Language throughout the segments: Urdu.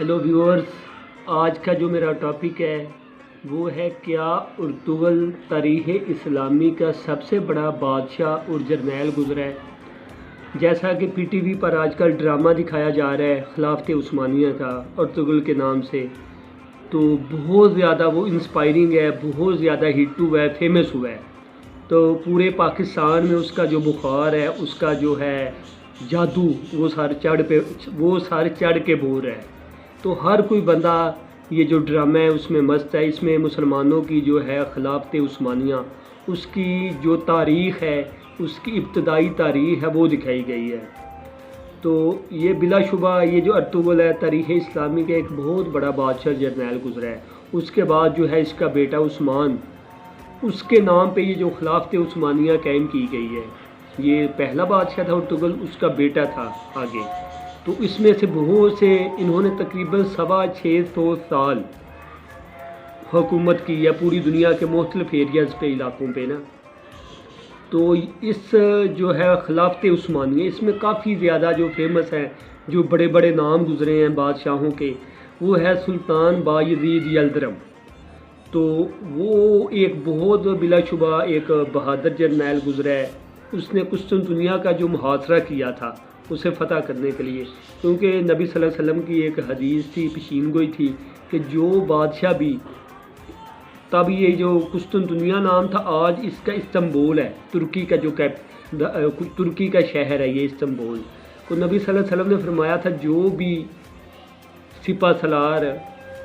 ہیلو ویورز، آج کا جو میرا ٹاپک ہے وہ ہے کیا ارطغرل تاریخ اسلامی کا سب سے بڑا بادشاہ اور جرنیل گزرا ہے۔ جیسا کہ پی ٹی وی پر آج کل ڈرامہ دکھایا جا رہا ہے خلافت عثمانیہ کا ارطغرل کے نام سے، تو بہت زیادہ وہ انسپائرنگ ہے، بہت زیادہ ہٹ ہوا ہے، فیمس ہوا ہے۔ تو پورے پاکستان میں اس کا جو بخار ہے، اس کا جو ہے جادو، وہ سر چڑھ کے بول رہا ہے۔ تو ہر کوئی بندہ یہ جو ڈرامہ ہے اس میں مست ہے۔ اس میں مسلمانوں کی جو ہے خلافت عثمانیہ، اس کی جو تاریخ ہے، اس کی ابتدائی تاریخ ہے وہ دکھائی گئی ہے۔ تو یہ بلا شبہ یہ جو ارطغرل ہے تاریخ اسلامی کا ایک بہت بڑا بادشاہ جرنیل گزرا ہے۔ اس کے بعد جو ہے اس کا بیٹا عثمان، اس کے نام پہ یہ جو خلافت عثمانیہ قائم کی گئی ہے۔ یہ پہلا بادشاہ تھا ارطغرل، اس کا بیٹا تھا آگے۔ تو اس میں سے بہت سے انہوں نے تقریباً 650 سال حکومت کی ہے پوری دنیا کے مختلف ایریاز پہ، علاقوں پہ نا۔ تو اس جو ہے خلافت عثمانیہ، اس میں کافی زیادہ جو فیمس ہیں، جو بڑے بڑے نام گزرے ہیں بادشاہوں کے، وہ ہے سلطان بایزید یلدرم۔ تو وہ ایک بہت بلا شبہ ایک بہادر جرنیل گزرا ہے۔ اس نے قسطنطنیہ کا جو محاصرہ کیا تھا اسے فتح کرنے کے لیے، کیونکہ نبی صلی اللہ علیہ وسلم کی ایک حدیث تھی، پیشین گوئی تھی کہ جو بادشاہ بھی، تب یہ جو قسطنطنیہ نام تھا، آج اس کا استنبول ہے، ترکی کا جو ترکی کا شہر ہے یہ استنبول۔ تو نبی صلی اللہ علیہ وسلم نے فرمایا تھا جو بھی سپہ سالار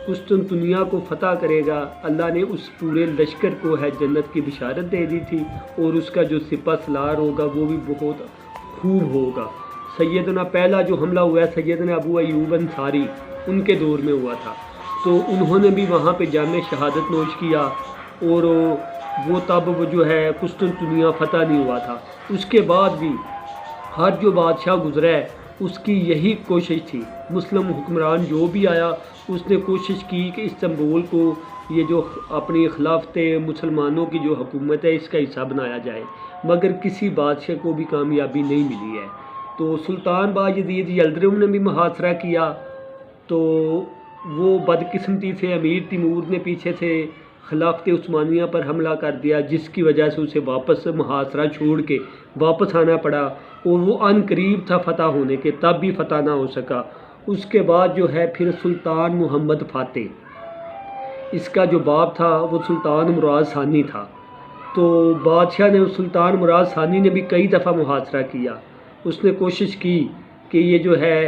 قسطنطنیہ کو فتح کرے گا، اللہ نے اس پورے لشکر کو ہے جنت کی بشارت دے دی تھی، اور اس کا جو سپہ سالار ہوگا وہ بھی بہت خوب ہوگا۔ سیدنا پہلا جو حملہ ہوا ہے سیدنا ابو ایوب انصاری، ان کے دور میں ہوا تھا۔ تو انہوں نے بھی وہاں پہ جام شہادت نوش کیا، اور وہ تب وہ جو ہے قسطنطنیہ فتح نہیں ہوا تھا۔ اس کے بعد بھی ہر جو بادشاہ گزرا ہے اس کی یہی کوشش تھی، مسلم حکمران جو بھی آیا اس نے کوشش کی کہ استنبول کو یہ جو اپنی خلافت مسلمانوں کی جو حکومت ہے اس کا حصہ بنایا جائے، مگر کسی بادشاہ کو بھی کامیابی نہیں ملی ہے۔ تو سلطان بایزید یلدرم نے بھی محاصرہ کیا، تو وہ بدقسمتی سے امیر تیمور نے پیچھے سے خلافت عثمانیہ پر حملہ کر دیا، جس کی وجہ سے اسے واپس محاصرہ چھوڑ کے واپس آنا پڑا، اور وہ ان قریب تھا فتح ہونے کے، تب بھی فتح نہ ہو سکا۔ اس کے بعد جو ہے پھر سلطان محمد فاتح، اس کا جو باپ تھا وہ سلطان مراد ثانی تھا۔ تو بادشاہ نے، سلطان مراد ثانی نے بھی کئی دفعہ محاصرہ کیا، اس نے کوشش کی کہ یہ جو ہے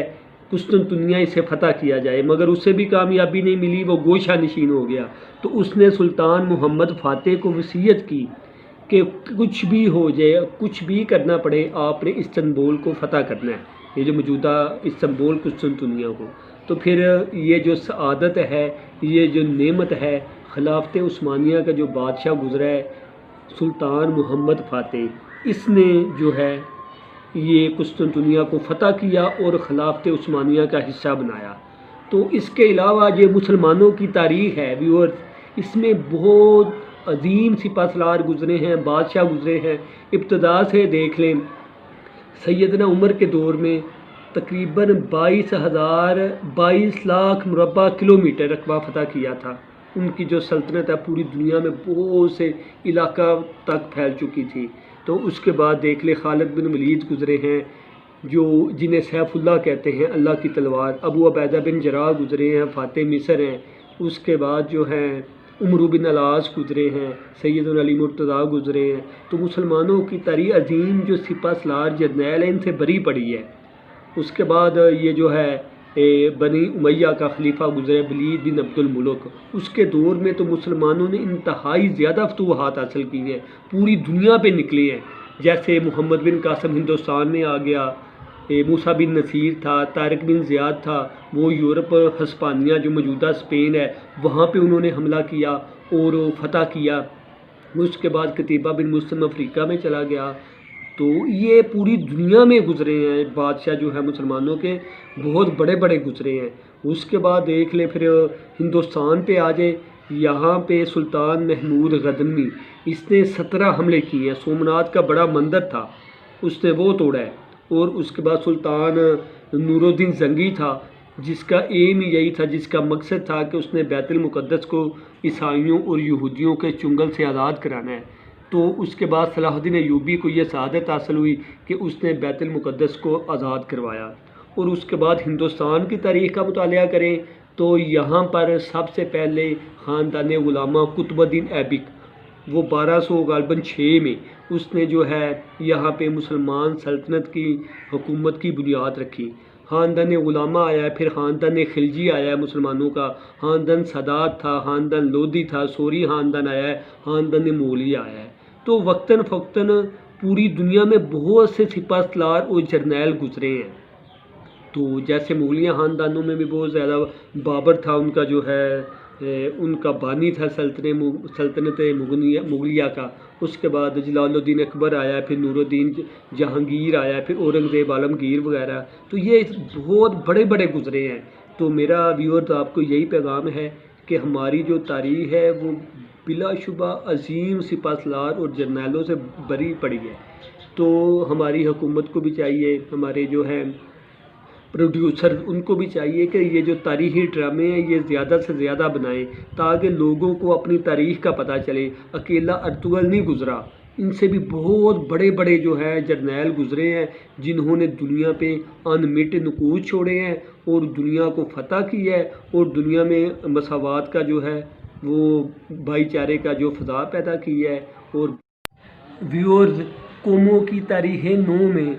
قسطنطنیہ اسے فتح کیا جائے، مگر اسے بھی کامیابی نہیں ملی، وہ گوشہ نشین ہو گیا۔ تو اس نے سلطان محمد فاتح کو وصیت کی کہ کچھ بھی ہو جائے، کچھ بھی کرنا پڑے، آپ نے استنبول کو فتح کرنا ہے، یہ جو موجودہ استنبول قسطنطنیہ کو۔ تو پھر یہ جو سعادت ہے، یہ جو نعمت ہے، خلافت عثمانیہ کا جو بادشاہ گزرا ہے سلطان محمد فاتح، اس نے جو ہے یہ قسطنطنیہ کو فتح کیا اور خلافت عثمانیہ کا حصہ بنایا۔ تو اس کے علاوہ یہ مسلمانوں کی تاریخ ہے ویورز، اس میں بہت عظیم سپہ سالار گزرے ہیں، بادشاہ گزرے ہیں۔ ابتدا سے دیکھ لیں، سیدنا عمر کے دور میں تقریباً 22 لاکھ مربع کلومیٹر رقبہ فتح کیا تھا۔ ان کی جو سلطنت ہے پوری دنیا میں بہت سے علاقہ تک پھیل چکی تھی۔ تو اس کے بعد دیکھ لے خالد بن ولید گزرے ہیں، جو جنہیں سیف اللہ کہتے ہیں، اللہ کی تلوار۔ ابو عبیدہ بن جراح گزرے ہیں، فاتح مصر ہیں۔ اس کے بعد جو ہیں عمرو بن العاص گزرے ہیں، سیدنا علی مرتضیٰ گزرے ہیں۔ تو مسلمانوں کی تاریخ عظیم جو سپہ سالار جرنیل ہیں ان سے بری پڑی ہے۔ اس کے بعد یہ جو ہے بنی امیہ کا خلیفہ گزرے ولید بن عبد الملک، اس کے دور میں تو مسلمانوں نے انتہائی زیادہ فتوحات حاصل کی ہیں، پوری دنیا پہ نکلے ہیں۔ جیسے محمد بن قاسم ہندوستان میں آ گیا، موسیٰ بن نصیر تھا، طارق بن زیاد تھا، وہ یورپ ہسپانیہ جو موجودہ اسپین ہے وہاں پہ انہوں نے حملہ کیا اور فتح کیا۔ اس کے بعد قتیبہ بن مسلم افریقہ میں چلا گیا۔ تو یہ پوری دنیا میں گزرے ہیں بادشاہ جو ہے مسلمانوں کے، بہت بڑے بڑے گزرے ہیں۔ اس کے بعد دیکھ لیں پھر ہندوستان پہ آ جائے، یہاں پہ سلطان محمود غزنوی، اس نے 17 حملے کیے ہیں۔ سومناتھ کا بڑا مندر تھا، اس نے وہ توڑا ہے۔ اور اس کے بعد سلطان نور الدین زنگی تھا، جس کا ایم یہی تھا، جس کا مقصد تھا کہ اس نے بیت المقدس کو عیسائیوں اور یہودیوں کے چنگل سے آزاد کرانا ہے۔ تو اس کے بعد صلاح الدین ایوبی کو یہ سعادت حاصل ہوئی کہ اس نے بیت المقدس کو آزاد کروایا۔ اور اس کے بعد ہندوستان کی تاریخ کا مطالعہ کریں تو یہاں پر سب سے پہلے خاندان علامہ قطب الدین ایبک، وہ 1200 غالباً 6 میں اس نے جو ہے یہاں پہ مسلمان سلطنت کی حکومت کی بنیاد رکھی۔ خاندان علامہ آیا ہے، پھر خاندان خلجی آیا ہے مسلمانوں کا، خاندان سادات تھا، خاندان لودھی تھا، سوری خاندان آیا ہے، خاندان مغلیہ آیا ہے۔ تو وقتاً فوقتاً پوری دنیا میں بہت سے سپہ سالار اور جرنیل گزرے ہیں۔ تو جیسے مغلیہ خاندانوں میں بھی بہت زیادہ، بابر تھا ان کا جو ہے ان کا بانی تھا سلطنت مغلیہ کا۔ اس کے بعد جلال الدین اکبر آیا، پھر نور الدین جہانگیر آیا، پھر اورنگزیب عالمگیر وغیرہ۔ تو یہ بہت بڑے بڑے گزرے ہیں۔ تو میرا ویورز آپ کو یہی پیغام ہے کہ ہماری جو تاریخ ہے وہ بلا شبہ عظیم سپہ سالار اور جرنیلوں سے بھری پڑی ہے۔ تو ہماری حکومت کو بھی چاہیے، ہمارے جو ہیں پروڈیوسر ان کو بھی چاہیے کہ یہ جو تاریخی ڈرامے ہیں یہ زیادہ سے زیادہ بنائیں تاکہ لوگوں کو اپنی تاریخ کا پتہ چلے۔ اکیلا ارطغرل نہیں گزرا، ان سے بھی بہت بڑے بڑے جو ہے جرنیل گزرے ہیں جنہوں نے دنیا پہ ان مٹ نقوش چھوڑے ہیں اور دنیا کو فتح کیا ہے اور دنیا میں مساوات کا جو ہے وہ بھائی چارے کا جو فضا پیدا کی ہے۔ اور ویورز، قوموں کی تاریخ نو میں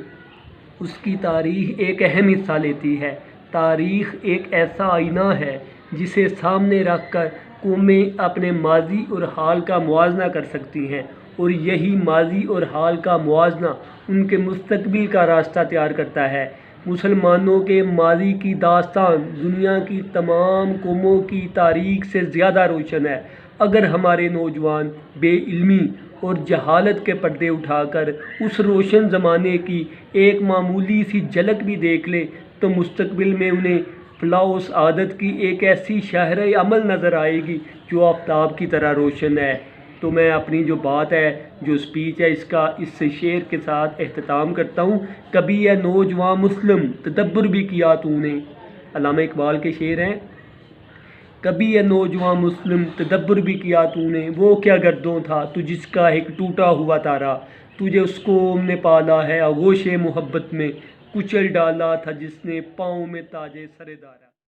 اس کی تاریخ ایک اہم حصہ لیتی ہے۔ تاریخ ایک ایسا آئینہ ہے جسے سامنے رکھ کر قومیں اپنے ماضی اور حال کا موازنہ کر سکتی ہیں، اور یہی ماضی اور حال کا موازنہ ان کے مستقبل کا راستہ تیار کرتا ہے۔ مسلمانوں کے ماضی کی داستان دنیا کی تمام قوموں کی تاریخ سے زیادہ روشن ہے۔ اگر ہمارے نوجوان بے علمی اور جہالت کے پردے اٹھا کر اس روشن زمانے کی ایک معمولی سی جھلک بھی دیکھ لیں تو مستقبل میں انہیں فلاح و سعادت کی ایک ایسی شاہراہ عمل نظر آئے گی جو آفتاب کی طرح روشن ہے۔ تو میں اپنی جو بات ہے، جو سپیچ ہے، اس شعر کے ساتھ اختتام کرتا ہوں۔ کبھی اے نوجوان مسلم تدبر بھی کیا تو نے، علامہ اقبال کے شعر ہیں۔ کبھی اے نوجوان مسلم تدبر بھی کیا تو نے، وہ کیا گردوں تھا تو جس کا ایک ٹوٹا ہوا تارا، تجھے اس قوم نے پالا ہے آغوش محبت میں، کچل ڈالا تھا جس نے پاؤں میں تاج سر دارا۔